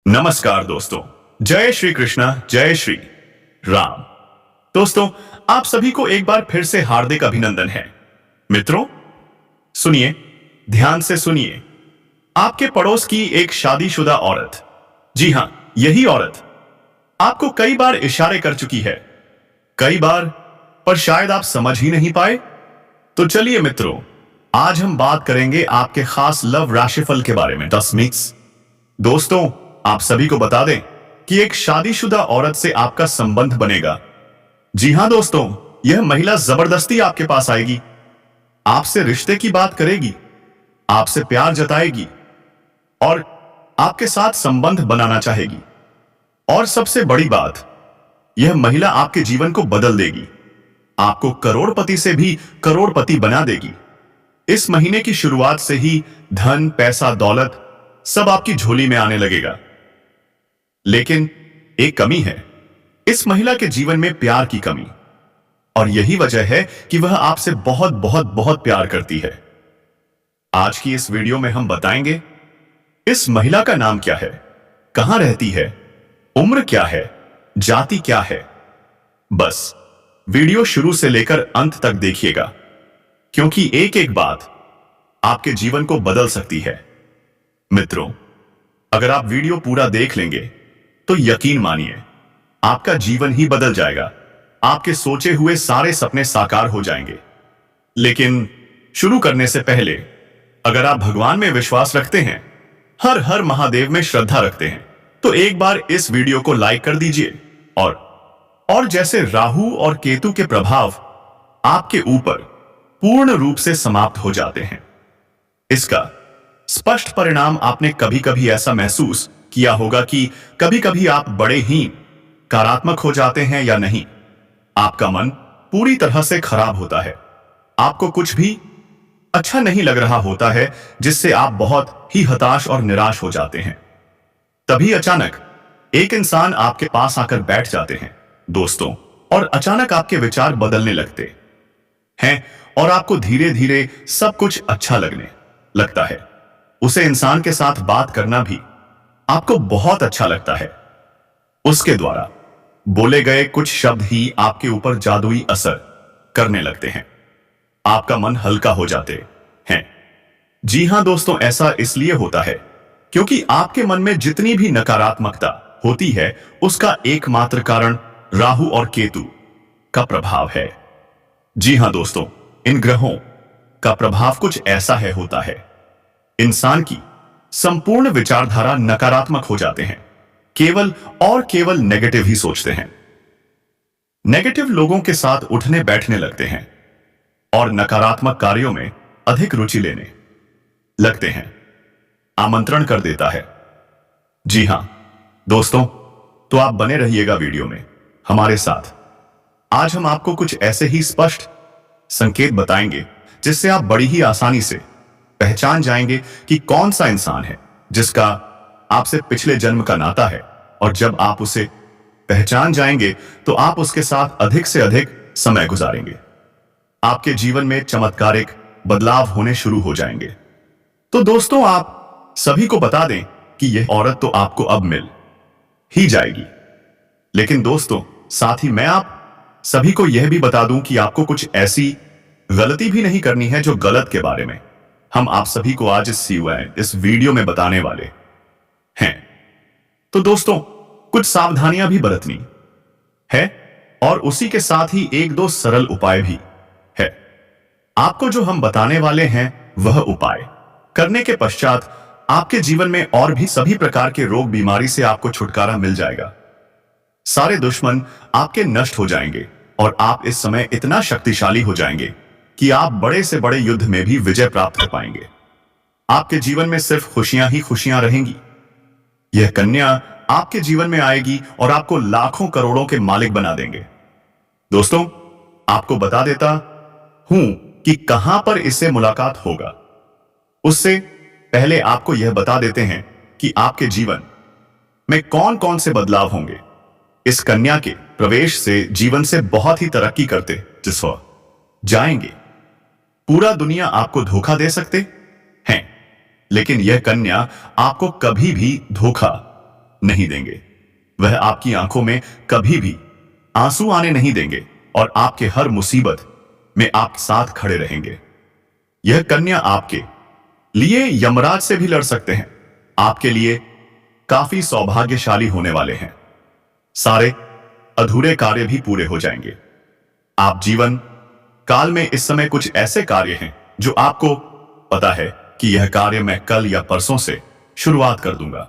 नमस्कार दोस्तों। जय श्री कृष्ण, जय श्री राम। दोस्तों, आप सभी को एक बार फिर से हार्दिक अभिनंदन है। मित्रों, सुनिए, ध्यान से सुनिए। आपके पड़ोस की एक शादीशुदा औरत, जी हां, यही औरत आपको कई बार इशारे कर चुकी है, कई बार, पर शायद आप समझ ही नहीं पाए। तो चलिए मित्रों, आज हम बात करेंगे आपके खास लव राशिफल के बारे में। 10 मिनट्स। दोस्तों, आप सभी को बता दें कि एक शादीशुदा औरत से आपका संबंध बनेगा। जी हां दोस्तों, यह महिला जबरदस्ती आपके पास आएगी, आपसे रिश्ते की बात करेगी, आपसे प्यार जताएगी और आपके साथ संबंध बनाना चाहेगी। और सबसे बड़ी बात, यह महिला आपके जीवन को बदल देगी, आपको करोड़पति से भी करोड़पति बना देगी। इस महीने की शुरुआत से ही धन, पैसा, दौलत सब आपकी झोली में आने लगेगा। लेकिन एक कमी है, इस महिला के जीवन में प्यार की कमी। और यही वजह है कि वह आपसे बहुत बहुत बहुत प्यार करती है। आज की इस वीडियो में हम बताएंगे इस महिला का नाम क्या है, कहां रहती है, उम्र क्या है, जाति क्या है। बस वीडियो शुरू से लेकर अंत तक देखिएगा, क्योंकि एक एक बात आपके जीवन को बदल सकती है। मित्रों, अगर आप वीडियो पूरा देख लेंगे तो यकीन मानिए, आपका जीवन ही बदल जाएगा। आपके सोचे हुए सारे सपने साकार हो जाएंगे। लेकिन शुरू करने से पहले, अगर आप भगवान में विश्वास रखते हैं, हर हर महादेव में श्रद्धा रखते हैं, तो एक बार इस वीडियो को लाइक कर दीजिए। और जैसे राहु और केतु के प्रभाव आपके ऊपर पूर्ण रूप से समाप्त हो जाते हैं, इसका स्पष्ट परिणाम आपने कभी कभी ऐसा महसूस किया होगा कि कभी कभी आप बड़े ही नकारात्मक हो जाते हैं या नहीं। आपका मन पूरी तरह से खराब होता है, आपको कुछ भी अच्छा नहीं लग रहा होता है, जिससे आप बहुत ही हताश और निराश हो जाते हैं। तभी अचानक एक इंसान आपके पास आकर बैठ जाते हैं दोस्तों, और अचानक आपके विचार बदलने लगते हैं और आपको धीरे धीरे सब कुछ अच्छा लगने लगता है। उसे इंसान के साथ बात करना भी आपको बहुत अच्छा लगता है। उसके द्वारा बोले गए कुछ शब्द ही आपके ऊपर जादुई असर करने लगते हैं, आपका मन हल्का हो जाते हैं। जी हां दोस्तों, ऐसा इसलिए होता है क्योंकि आपके मन में जितनी भी नकारात्मकता होती है, उसका एकमात्र कारण राहु और केतु का प्रभाव है। जी हां दोस्तों, इन ग्रहों का प्रभाव कुछ ऐसा है होता है, इंसान की संपूर्ण विचारधारा नकारात्मक हो जाते हैं, केवल और केवल नेगेटिव ही सोचते हैं। नेगेटिव लोगों के साथ उठने बैठने लगते हैं और नकारात्मक कार्यों में अधिक रुचि लेने लगते हैं। आमंत्रण कर देता है। जी हां दोस्तों, तो आप बने रहिएगा वीडियो में हमारे साथ। आज हम आपको कुछ ऐसे ही स्पष्ट संकेत बताएंगे जिससे आप बड़ी ही आसानी से पहचान जाएंगे कि कौन सा इंसान है जिसका आपसे पिछले जन्म का नाता है। और जब आप उसे पहचान जाएंगे तो आप उसके साथ अधिक से अधिक समय गुजारेंगे। आपके जीवन में चमत्कारिक बदलाव होने शुरू हो जाएंगे। तो दोस्तों, आप सभी को बता दें कि यह औरत तो आपको अब मिल ही जाएगी। लेकिन दोस्तों, साथ ही मैं आप सभी को यह भी बता दूं कि आपको कुछ ऐसी गलती भी नहीं करनी है जो गलत के बारे में हम आप सभी को आज इस वीडियो में बताने वाले हैं। तो दोस्तों, कुछ सावधानियां भी बरतनी है और उसी के साथ ही एक दो सरल उपाय भी है। आपको जो हम बताने वाले हैं वह उपाय करने के पश्चात आपके जीवन में और भी सभी प्रकार के रोग बीमारी से आपको छुटकारा मिल जाएगा। सारे दुश्मन आपके नष्ट हो जाएंगे और आप इस समय इतना शक्तिशाली हो जाएंगे कि आप बड़े से बड़े युद्ध में भी विजय प्राप्त कर पाएंगे। आपके जीवन में सिर्फ खुशियां ही खुशियां रहेंगी। यह कन्या आपके जीवन में आएगी और आपको लाखों करोड़ों के मालिक बना देंगे। दोस्तों, आपको बता देता हूं कि कहां पर इससे मुलाकात होगा। उससे पहले आपको यह बता देते हैं कि आपके जीवन में कौन कौन से बदलाव होंगे। इस कन्या के प्रवेश से जीवन से बहुत ही तरक्की करते जिस जाएंगे। पूरा दुनिया आपको धोखा दे सकते हैं, लेकिन यह कन्या आपको कभी भी धोखा नहीं देंगे। वह आपकी आंखों में कभी भी आंसू आने नहीं देंगे और आपके हर मुसीबत में आपके साथ खड़े रहेंगे। यह कन्या आपके लिए यमराज से भी लड़ सकते हैं। आपके लिए काफी सौभाग्यशाली होने वाले हैं। सारे अधूरे कार्य भी पूरे हो जाएंगे। आप जीवन काल में इस समय कुछ ऐसे कार्य हैं जो आपको पता है कि यह कार्य मैं कल या परसों से शुरुआत कर दूंगा,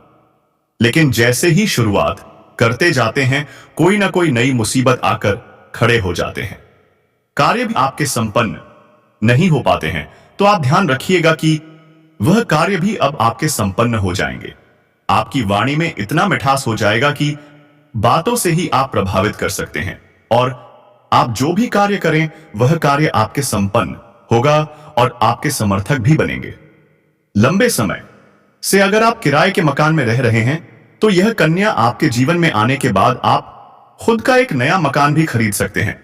लेकिन जैसे ही शुरुआत करते जाते हैं कोई ना कोई नई मुसीबत आकर खड़े हो जाते हैं। कार्य भी आपके संपन्न नहीं हो पाते हैं, तो आप ध्यान रखिएगा कि वह कार्य भी अब आपके संपन्न हो जाएंगे। आपकी वाणी में इतना मिठास हो जाएगा कि बातों से ही आप प्रभावित कर सकते हैं और आप जो भी कार्य करें वह कार्य आपके संपन्न होगा और आपके समर्थक भी बनेंगे। लंबे समय से अगर आप किराए के मकान में रह रहे हैं तो यह कन्या आपके जीवन में आने के बाद आप खुद का एक नया मकान भी खरीद सकते हैं,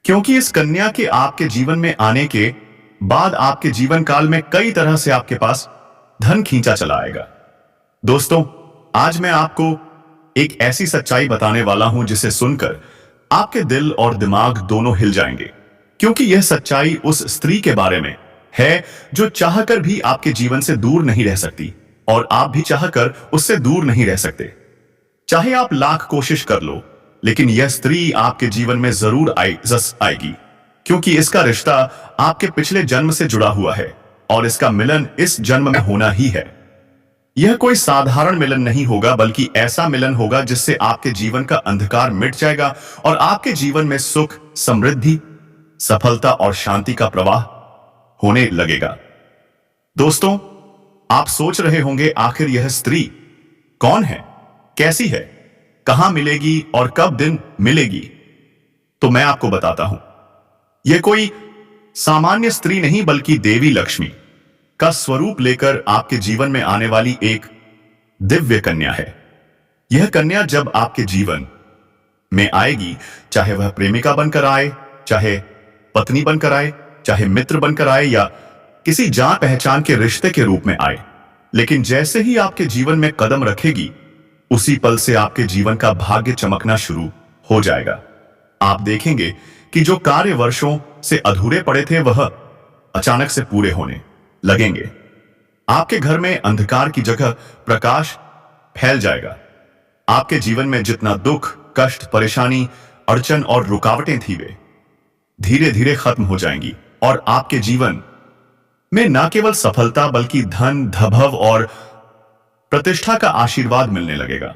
क्योंकि इस कन्या के आपके जीवन में आने के बाद आपके जीवन काल में कई तरह से आपके पास धन खींचा चला आएगा। दोस्तों, आज मैं आपको एक ऐसी सच्चाई बताने वाला हूं जिसे सुनकर आपके दिल और दिमाग दोनों हिल जाएंगे, क्योंकि यह सच्चाई उस स्त्री के बारे में है जो चाहकर भी आपके जीवन से दूर नहीं रह सकती और आप भी चाहकर उससे दूर नहीं रह सकते। चाहे आप लाख कोशिश कर लो, लेकिन यह स्त्री आपके जीवन में जरूर आएगी, क्योंकि इसका रिश्ता आपके पिछले जन्म से जुड़ा हुआ है और इसका मिलन इस जन्म में होना ही है। यह कोई साधारण मिलन नहीं होगा, बल्कि ऐसा मिलन होगा जिससे आपके जीवन का अंधकार मिट जाएगा और आपके जीवन में सुख, समृद्धि, सफलता और शांति का प्रवाह होने लगेगा। दोस्तों, आप सोच रहे होंगे आखिर यह स्त्री कौन है, कैसी है, कहां मिलेगी और कब दिन मिलेगी? तो मैं आपको बताता हूं। यह कोई सामान्य स्त्री नहीं बल्कि देवी लक्ष्मी का स्वरूप लेकर आपके जीवन में आने वाली एक दिव्य कन्या है। यह कन्या जब आपके जीवन में आएगी, चाहे वह प्रेमिका बनकर आए, चाहे पत्नी बनकर आए, चाहे मित्र बनकर आए या किसी जान पहचान के रिश्ते के रूप में आए, लेकिन जैसे ही आपके जीवन में कदम रखेगी उसी पल से आपके जीवन का भाग्य चमकना शुरू हो जाएगा। आप देखेंगे कि जो कार्य वर्षों से अधूरे पड़े थे वह अचानक से पूरे होने लगेंगे। आपके घर में अंधकार की जगह प्रकाश फैल जाएगा। आपके जीवन में जितना दुख, कष्ट, परेशानी, अड़चन और रुकावटें थी वे धीरे धीरे खत्म हो जाएंगी और आपके जीवन में न केवल सफलता बल्कि धन, वैभव और प्रतिष्ठा का आशीर्वाद मिलने लगेगा।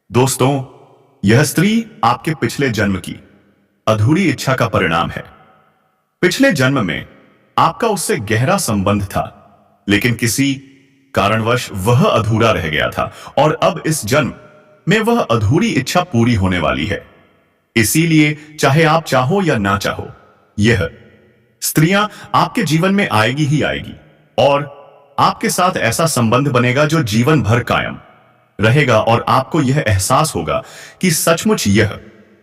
दोस्तों, यह स्त्री आपके पिछले जन्म की अधूरी इच्छा का परिणाम है। पिछले जन्म में आपका उससे गहरा संबंध था, लेकिन किसी कारणवश वह अधूरा रह गया था और अब इस जन्म में वह अधूरी इच्छा पूरी होने वाली है। इसीलिए चाहे आप चाहो या ना चाहो, यह स्त्रियां आपके जीवन में आएगी ही आएगी और आपके साथ ऐसा संबंध बनेगा जो जीवन भर कायम रहेगा और आपको यह एहसास होगा कि सचमुच यह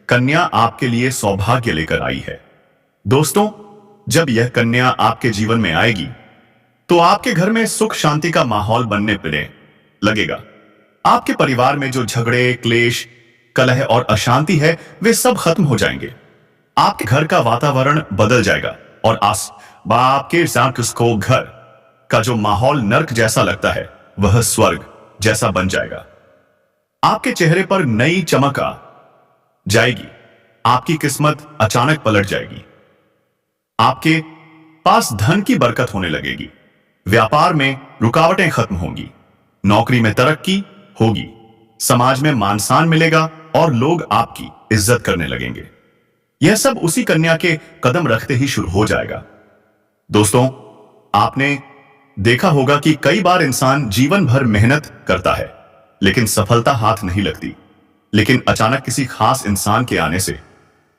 कन्या आपके लिए सौभाग्य लेकर आई है। दोस्तों, जब यह कन्या आपके जीवन में आएगी तो आपके घर में सुख शांति का माहौल बनने पड़े लगेगा। आपके परिवार में जो झगड़े, क्लेश, कलह और अशांति है वे सब खत्म हो जाएंगे। आपके घर का वातावरण बदल जाएगा और आपके को घर का जो माहौल नर्क जैसा लगता है वह स्वर्ग जैसा बन जाएगा। आपके चेहरे पर नई चमक आ जाएगी। आपकी किस्मत अचानक पलट जाएगी। आपके पास धन की बरकत होने लगेगी। व्यापार में रुकावटें खत्म होंगी। नौकरी में तरक्की होगी। समाज में मान सम्मान मिलेगा और लोग आपकी इज्जत करने लगेंगे। यह सब उसी कन्या के कदम रखते ही शुरू हो जाएगा। दोस्तों, आपने देखा होगा कि कई बार इंसान जीवन भर मेहनत करता है लेकिन सफलता हाथ नहीं लगती, लेकिन अचानक किसी खास इंसान के आने से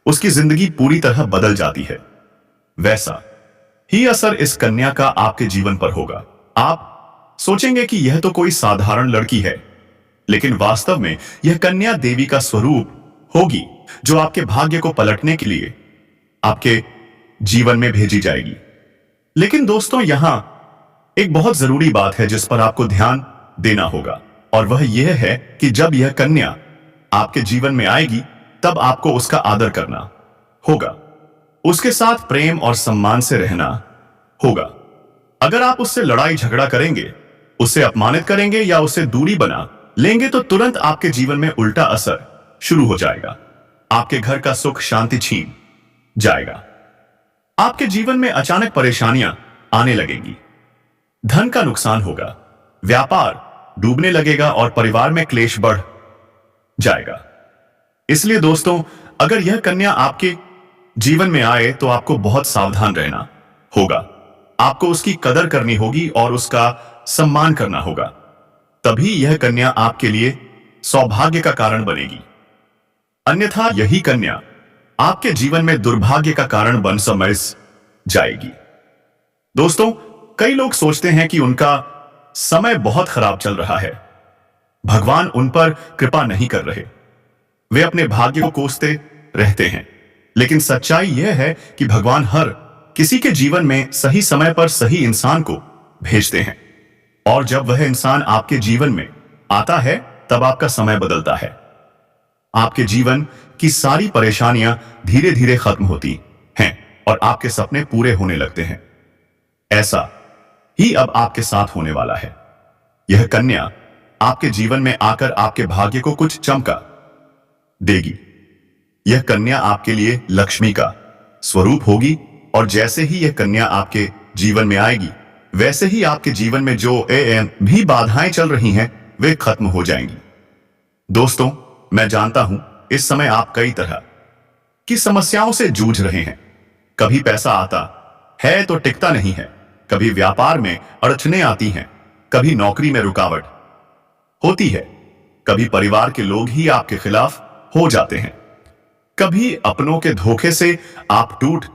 उसकी जिंदगी पूरी तरह बदल जाती है। वैसा ही असर इस कन्या का आपके जीवन पर होगा। आप सोचेंगे कि यह तो कोई साधारण लड़की है, लेकिन वास्तव में यह कन्या देवी का स्वरूप होगी जो आपके भाग्य को पलटने के लिए आपके जीवन में भेजी जाएगी। लेकिन दोस्तों, यहां एक बहुत जरूरी बात है जिस पर आपको ध्यान देना होगा। और वह यह है कि जब यह कन्या आपके जीवन में आएगी तब आपको उसका आदर करना होगा, उसके साथ प्रेम और सम्मान से रहना होगा। अगर आप उससे लड़ाई झगड़ा करेंगे, उसे अपमानित करेंगे या उसे दूरी बना लेंगे तो तुरंत आपके जीवन में उल्टा असर शुरू हो जाएगा। आपके घर का सुख शांति छीन जाएगा। आपके जीवन में अचानक परेशानियां आने लगेंगी, धन का नुकसान होगा, व्यापार डूबने लगेगा और परिवार में क्लेश बढ़ जाएगा। इसलिए दोस्तों, अगर यह कन्या आपके जीवन में आए तो आपको बहुत सावधान रहना होगा। आपको उसकी कदर करनी होगी और उसका सम्मान करना होगा। तभी यह कन्या आपके लिए सौभाग्य का कारण बनेगी। अन्यथा यही कन्या आपके जीवन में दुर्भाग्य का कारण बन समझ जाएगी। दोस्तों, कई लोग सोचते हैं कि उनका समय बहुत खराब चल रहा है, भगवान उन पर कृपा नहीं कर रहे, वे अपने भाग्य को कोसते रहते हैं। लेकिन सच्चाई यह है कि भगवान हर किसी के जीवन में सही समय पर सही इंसान को भेजते हैं, और जब वह इंसान आपके जीवन में आता है तब आपका समय बदलता है। आपके जीवन की सारी परेशानियां धीरे धीरे खत्म होती हैं और आपके सपने पूरे होने लगते हैं। ऐसा ही अब आपके साथ होने वाला है। यह कन्या आपके जीवन में आकर आपके भाग्य को कुछ चमका देगी। यह कन्या आपके लिए लक्ष्मी का स्वरूप होगी, और जैसे ही यह कन्या आपके जीवन में आएगी वैसे ही आपके जीवन में जो भी बाधाएं चल रही हैं वे खत्म हो जाएंगी। दोस्तों, मैं जानता हूं इस समय आप कई तरह की समस्याओं से जूझ रहे हैं। कभी पैसा आता है तो टिकता नहीं है, कभी व्यापार में अड़चनें आती हैं, कभी नौकरी में रुकावट होती है, कभी परिवार के लोग ही आपके खिलाफ हो जाते हैं, कभी अपनों के धोखे से आप टूट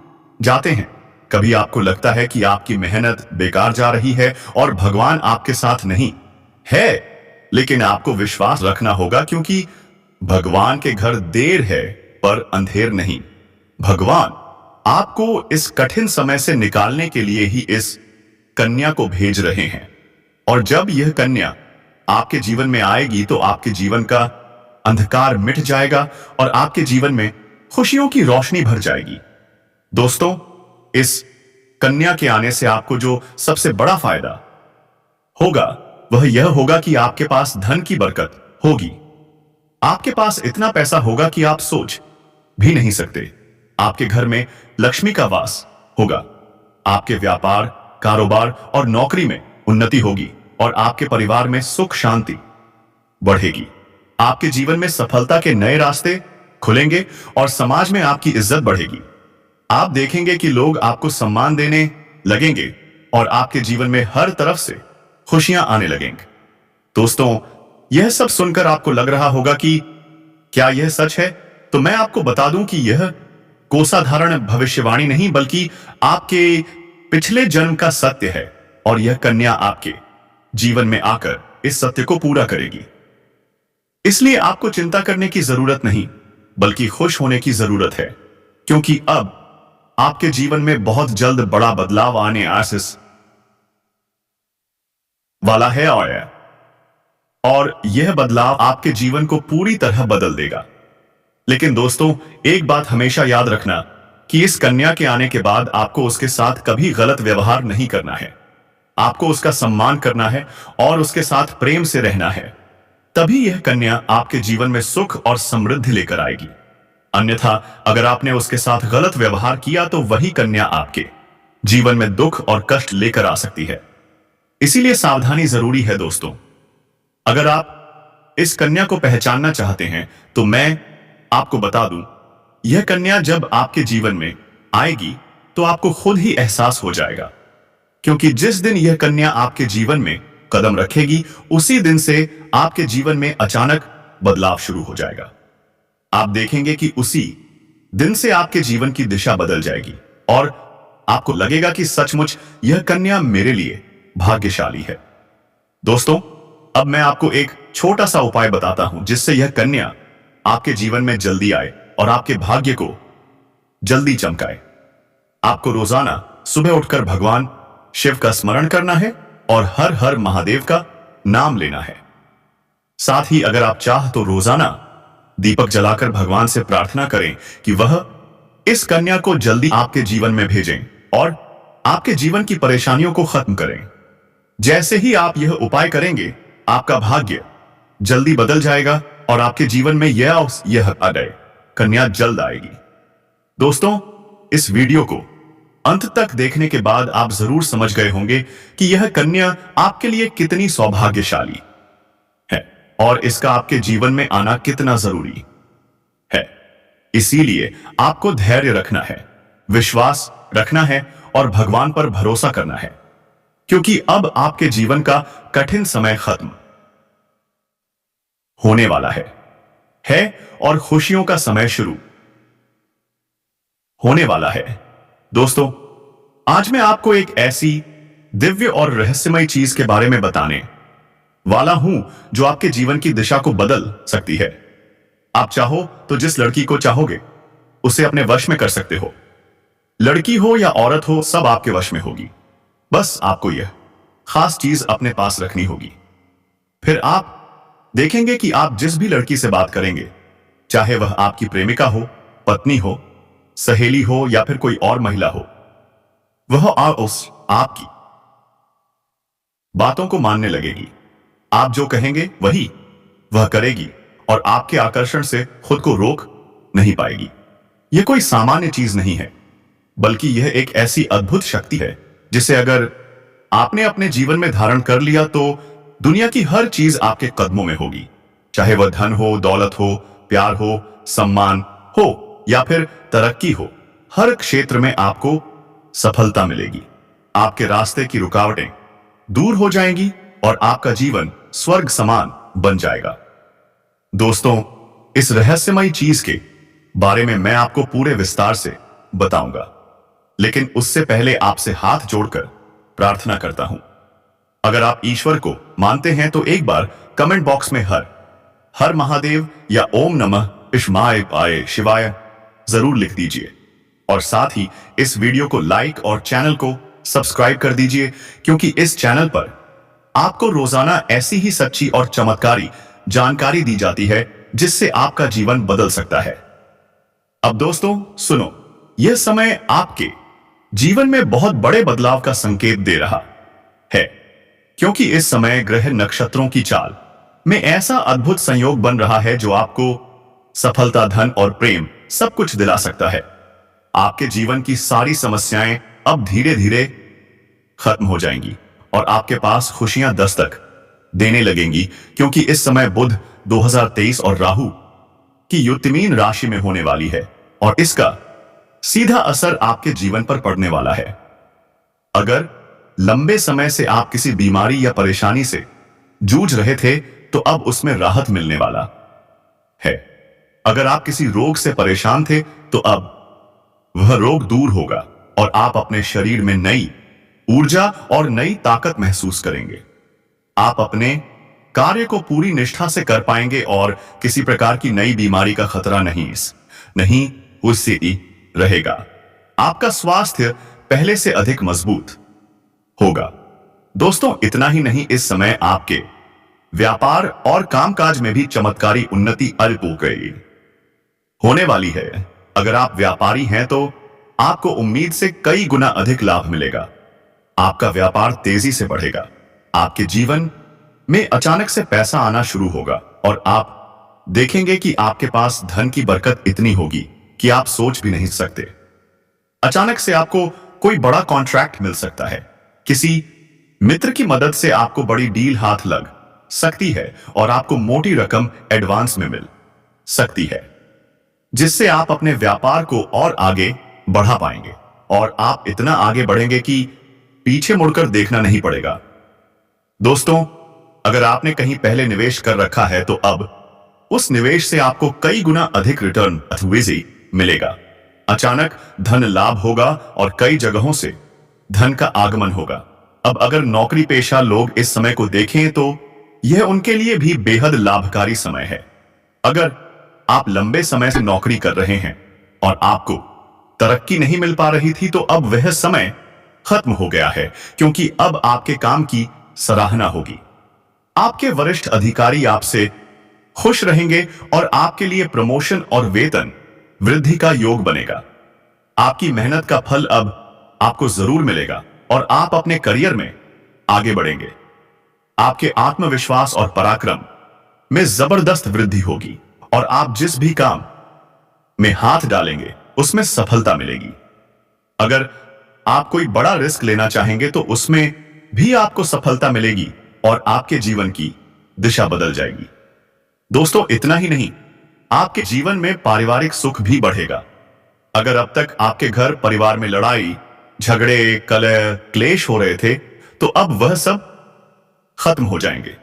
जाते हैं, कभी आपको लगता है कि आपकी मेहनत बेकार जा रही है और भगवान आपके साथ नहीं है। लेकिन आपको विश्वास रखना होगा, क्योंकि भगवान के घर देर है पर अंधेर नहीं। भगवान आपको इस कठिन समय से निकालने के लिए ही इस कन्या को भेज रहे हैं, और जब यह कन्या आपके जीवन में आएगी तो आपके जीवन का अंधकार मिट जाएगा और आपके जीवन में खुशियों की रोशनी भर जाएगी। दोस्तों, इस कन्या के आने से आपको जो सबसे बड़ा फायदा होगा वह यह होगा कि आपके पास धन की बरकत होगी। आपके पास इतना पैसा होगा कि आप सोच भी नहीं सकते। आपके घर में लक्ष्मी का वास होगा। आपके व्यापार, कारोबार और नौकरी में उन्नति होगी और आपके परिवार में सुख शांति बढ़ेगी। आपके जीवन में सफलता के नए रास्ते खुलेंगे और समाज में आपकी इज्जत बढ़ेगी। आप देखेंगे कि लोग आपको सम्मान देने लगेंगे और आपके जीवन में हर तरफ से खुशियां आने लगेंगी। दोस्तों, यह सब सुनकर आपको लग रहा होगा कि क्या यह सच है? तो मैं आपको बता दूं कि यह कोसाधारण भविष्यवाणी नहीं बल्कि आपके पिछले जन्म का सत्य है, और यह कन्या आपके जीवन में आकर इस सत्य को पूरा करेगी। इसलिए आपको चिंता करने की जरूरत नहीं बल्कि खुश होने की जरूरत है, क्योंकि अब आपके जीवन में बहुत जल्द बड़ा बदलाव आने आसिस वाला है, और यह बदलाव आपके जीवन को पूरी तरह बदल देगा। लेकिन दोस्तों, एक बात हमेशा याद रखना कि इस कन्या के आने के बाद आपको उसके साथ कभी गलत व्यवहार नहीं करना है। आपको उसका सम्मान करना है और उसके साथ प्रेम से रहना है। तभी यह कन्या आपके जीवन में सुख और समृद्धि लेकर आएगी। अन्यथा अगर आपने उसके साथ गलत व्यवहार किया तो वही कन्या आपके जीवन में दुख और कष्ट लेकर आ सकती है। इसीलिए सावधानी जरूरी है दोस्तों। अगर आप इस कन्या को पहचानना चाहते हैं तो मैं आपको बता दूं, यह कन्या जब आपके जीवन में आएगी तो आपको खुद ही एहसास हो जाएगा, क्योंकि जिस दिन यह कन्या आपके जीवन में कदम रखेगी उसी दिन से आपके जीवन में अचानक बदलाव शुरू हो जाएगा। आप देखेंगे कि उसी दिन से आपके जीवन की दिशा बदल जाएगी और आपको लगेगा कि सचमुच यह कन्या मेरे लिए भाग्यशाली है। दोस्तों, अब मैं आपको एक छोटा सा उपाय बताता हूं जिससे यह कन्या आपके जीवन में जल्दी आए और आपके भाग्य को जल्दी चमकाए। आपको रोजाना सुबह उठकर भगवान शिव का स्मरण करना है और हर हर महादेव का नाम लेना है। साथ ही अगर आप चाह तो रोजाना दीपक जलाकर भगवान से प्रार्थना करें कि वह इस कन्या को जल्दी आपके जीवन में भेजें और आपके जीवन की परेशानियों को खत्म करें। जैसे ही आप यह उपाय करेंगे, आपका भाग्य जल्दी बदल जाएगा और आपके जीवन में यह अदय कन्या जल्द आएगी। दोस्तों, इस वीडियो को अंत तक देखने के बाद आप जरूर समझ गए होंगे कि यह कन्या आपके लिए कितनी सौभाग्यशाली है और इसका आपके जीवन में आना कितना जरूरी है। इसीलिए आपको धैर्य रखना है, विश्वास रखना है और भगवान पर भरोसा करना है, क्योंकि अब आपके जीवन का कठिन समय खत्म होने वाला है और खुशियों का समय शुरू होने वाला है। दोस्तों, आज मैं आपको एक ऐसी दिव्य और रहस्यमय चीज के बारे में बताने वाला हूं जो आपके जीवन की दिशा को बदल सकती है। आप चाहो तो जिस लड़की को चाहोगे उसे अपने वश में कर सकते हो। लड़की हो या औरत हो, सब आपके वश में होगी। बस आपको यह खास चीज अपने पास रखनी होगी। फिर आप देखेंगे कि आप जिस भी लड़की से बात करेंगे, चाहे वह आपकी प्रेमिका हो, पत्नी हो, सहेली हो या फिर कोई और महिला हो, वह आपकी बातों को मानने लगेगी। आप जो कहेंगे वही वह करेगी और आपके आकर्षण से खुद को रोक नहीं पाएगी। यह कोई सामान्य चीज नहीं है, बल्कि यह एक ऐसी अद्भुत शक्ति है जिसे अगर आपने अपने जीवन में धारण कर लिया तो दुनिया की हर चीज आपके कदमों में होगी। चाहे वह धन हो, दौलत हो, प्यार हो, सम्मान हो या फिर तरक्की हो, हर क्षेत्र में आपको सफलता मिलेगी। आपके रास्ते की रुकावटें दूर हो जाएंगी और आपका जीवन स्वर्ग समान बन जाएगा। दोस्तों, इस रहस्यमयी चीज के बारे में मैं आपको पूरे विस्तार से बताऊंगा, लेकिन उससे पहले आपसे हाथ जोड़कर प्रार्थना करता हूं। अगर आप ईश्वर को मानते हैं तो एक बार कमेंट बॉक्स में हर महादेव या ओम नमः शिवाय जरूर लिख दीजिए और साथ ही इस वीडियो को लाइक और चैनल को सब्सक्राइब कर दीजिए, क्योंकि इस चैनल पर आपको रोजाना ऐसी ही सच्ची और चमत्कारी जानकारी दी जाती है जिससे आपका जीवन बदल सकता है। अब दोस्तों सुनो, यह समय आपके जीवन में बहुत बड़े बदलाव का संकेत दे रहा है, क्योंकि इस समय ग्रह नक्षत्रों की चाल में ऐसा अद्भुत संयोग बन रहा है जो आपको सफलता, धन और प्रेम सब कुछ दिला सकता है। आपके जीवन की सारी समस्याएं अब धीरे धीरे खत्म हो जाएंगी और आपके पास खुशियां दस्तक देने लगेंगी, क्योंकि इस समय बुध 2023 और राहु की युति मीन राशि में होने वाली है और इसका सीधा असर आपके जीवन पर पड़ने वाला है। अगर लंबे समय से आप किसी बीमारी या परेशानी से जूझ रहे थे तो अब उसमें राहत मिलने वाला है। अगर आप किसी रोग से परेशान थे तो अब वह रोग दूर होगा और आप अपने शरीर में नई ऊर्जा और नई ताकत महसूस करेंगे। आप अपने कार्य को पूरी निष्ठा से कर पाएंगे और किसी प्रकार की नई बीमारी का खतरा नहीं उससे रहेगा। आपका स्वास्थ्य पहले से अधिक मजबूत होगा। दोस्तों, इतना ही नहीं, इस समय आपके व्यापार और कामकाज में भी चमत्कारी उन्नति होने वाली है। अगर आप व्यापारी हैं तो आपको उम्मीद से कई गुना अधिक लाभ मिलेगा। आपका व्यापार तेजी से बढ़ेगा। आपके जीवन में अचानक से पैसा आना शुरू होगा और आप देखेंगे कि आपके पास धन की बरकत इतनी होगी कि आप सोच भी नहीं सकते। अचानक से आपको कोई बड़ा कॉन्ट्रैक्ट मिल सकता है। किसी मित्र की मदद से आपको बड़ी डील हाथ लग सकती है और आपको मोटी रकम एडवांस में मिल सकती है, जिससे आप अपने व्यापार को और आगे बढ़ा पाएंगे और आप इतना आगे बढ़ेंगे कि पीछे मुड़कर देखना नहीं पड़ेगा। दोस्तों, अगर आपने कहीं पहले निवेश कर रखा है तो अब उस निवेश से आपको कई गुना अधिक रिटर्न मिलेगा। अचानक धन लाभ होगा और कई जगहों से धन का आगमन होगा। अब अगर नौकरी पेशा लोग इस समय को देखें तो यह उनके लिए भी बेहद लाभकारी समय है। अगर आप लंबे समय से नौकरी कर रहे हैं और आपको तरक्की नहीं मिल पा रही थी तो अब वह समय खत्म हो गया है, क्योंकि अब आपके काम की सराहना होगी। आपके वरिष्ठ अधिकारी आपसे खुश रहेंगे और आपके लिए प्रमोशन और वेतन वृद्धि का योग बनेगा। आपकी मेहनत का फल अब आपको जरूर मिलेगा और आप अपने करियर में आगे बढ़ेंगे। आपके आत्मविश्वास और पराक्रम में जबरदस्त वृद्धि होगी और आप जिस भी काम में हाथ डालेंगे उसमें सफलता मिलेगी। अगर आप कोई बड़ा रिस्क लेना चाहेंगे तो उसमें भी आपको सफलता मिलेगी और आपके जीवन की दिशा बदल जाएगी। दोस्तों, इतना ही नहीं, आपके जीवन में पारिवारिक सुख भी बढ़ेगा। अगर अब तक आपके घर परिवार में लड़ाई झगड़े कलह क्लेश हो रहे थे तो अब वह सब खत्म हो जाएंगे।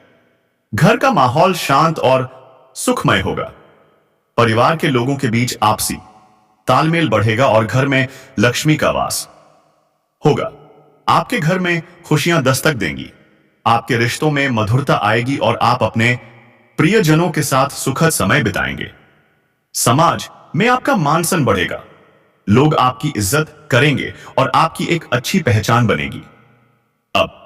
घर का माहौल शांत और सुखमय होगा। परिवार के लोगों के बीच आपसी तालमेल बढ़ेगा और घर में लक्ष्मी का वास होगा। आपके घर में खुशियां दस्तक देंगी। आपके रिश्तों में मधुरता आएगी और आप अपने प्रियजनों के साथ सुखद समय बिताएंगे। समाज में आपका मान सम्मान बढ़ेगा। लोग आपकी इज्जत करेंगे और आपकी एक अच्छी पहचान बनेगी। अब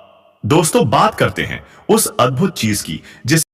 दोस्तों, बात करते हैं उस अद्भुत चीज की जिस